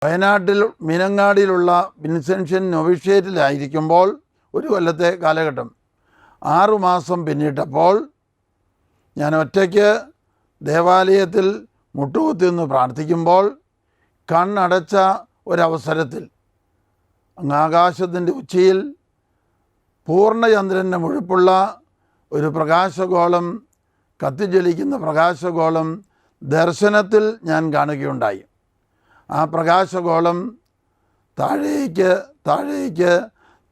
വയനാട്ടിൽ മീനങ്ങാടിയിലുള്ള വിൻസെൻഷ്യൻ നൊവിഷ്യേറ്റിലായിരിക്കുമ്പോൾ ഒരു കൊല്ലത്തെ കാലഘട്ടം 6 മാസം പിന്നിട്ടപ്പോൾ ഞാൻ ഒറ്റയ്ക്ക് ദേവാലയത്തിൽ മുട്ടുകുത്തി നിന്ന് പ്രാർത്ഥിക്കുമ്പോൾ കണ്ണടച്ച ഒരവസരത്തിൽ അങ്ങ് ആകാശത്തിൻ്റെ ഉച്ചിയിൽ പൂർണ്ണചന്ദ്രൻ്റെ മുഴുപ്പുള്ള ഒരു പ്രകാശഗോളം, കത്തിജ്വലിക്കുന്ന പ്രകാശഗോളം ദർശനത്തിൽ ഞാൻ കാണുകയുണ്ടായി. ആ പ്രകാശഗോളം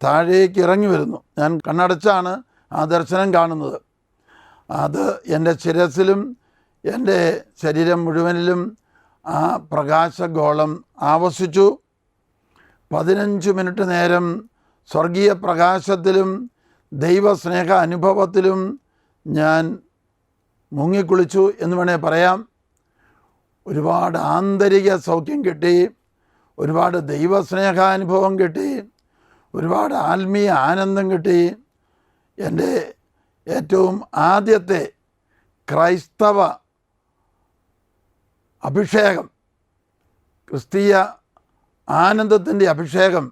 താഴേക്ക് ഇറങ്ങി വരുന്നു. ഞാൻ കണ്ണടച്ചാണ് ആ ദർശനം കാണുന്നത്. അത് എൻ്റെ ശിരസിലും എൻ്റെ ശരീരം മുഴുവനിലും ആ പ്രകാശഗോളം ആവസിച്ചു. 15 മിനിറ്റ് നേരം സ്വർഗീയ പ്രകാശത്തിലും ദൈവസ്നേഹ അനുഭവത്തിലും ഞാൻ മുങ്ങിക്കുളിച്ചു എന്ന് വേണേൽ പറയാം. ഒരുപാട് ആന്തരിക സൗഖ്യം കിട്ടി, ഒരുപാട് ദൈവസ്നേഹാനുഭവം കിട്ടി, ഒരുപാട് ആത്മീയ ആനന്ദം കിട്ടി. എൻ്റെ ഏറ്റവും ആദ്യത്തെ ക്രൈസ്തവ അഭിഷേകം, ക്രിസ്തീയ ആനന്ദത്തിൻ്റെ അഭിഷേകം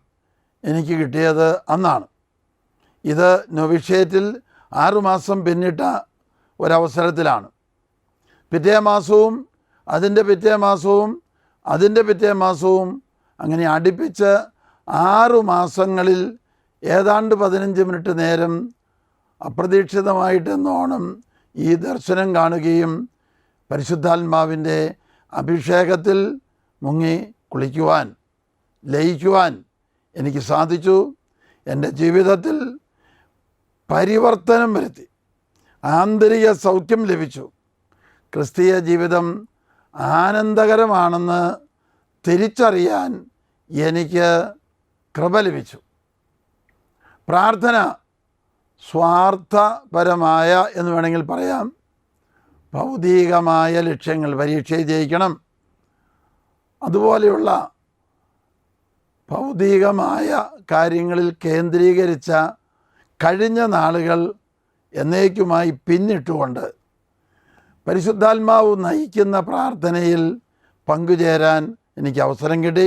എനിക്ക് കിട്ടിയത് അന്നാണ്. ഇത് നൊവിഷ്യേറ്റിൽ 6 മാസം പിന്നിട്ട ഒരവസരത്തിലാണ്. പിറ്റേ മാസവും അതിൻ്റെ പിറ്റേ മാസവും അങ്ങനെ അടുപ്പിച്ച് 6 മാസങ്ങളിൽ ഏതാണ്ട് 15 മിനിറ്റ് നേരം അപ്രതീക്ഷിതമായിട്ടെന്നോണം ഈ ദർശനം കാണുകയും പരിശുദ്ധാത്മാവിൻ്റെ അഭിഷേകത്തിൽ മുങ്ങി കുളിക്കുവാൻ, ലയിക്കുവാൻ എനിക്ക് സാധിച്ചു. എൻ്റെ ജീവിതത്തിൽ പരിവർത്തനം വരുത്തി, ആന്തരിക സൗഖ്യം ലഭിച്ചു. ക്രിസ്തീയ ജീവിതം ആനന്ദകരമാണെന്ന് തിരിച്ചറിയാൻ എനിക്ക് കൃപ ലഭിച്ചു. പ്രാർത്ഥന സ്വാർത്ഥപരമായ എന്ന് വേണമെങ്കിൽ പറയാം. ഭൗതികമായ ലക്ഷ്യങ്ങൾ, പരീക്ഷയിൽ ജയിക്കണം, അതുപോലെയുള്ള ഭൗതികമായ കാര്യങ്ങളിൽ കേന്ദ്രീകരിച്ച കഴിഞ്ഞ നാളുകൾ എന്നേക്കുമായി പിന്നിട്ടുകൊണ്ട് പരിശുദ്ധാത്മാവ് നയിക്കുന്ന പ്രാർത്ഥനയിൽ പങ്കുചേരാൻ എനിക്ക് അവസരം കിട്ടി.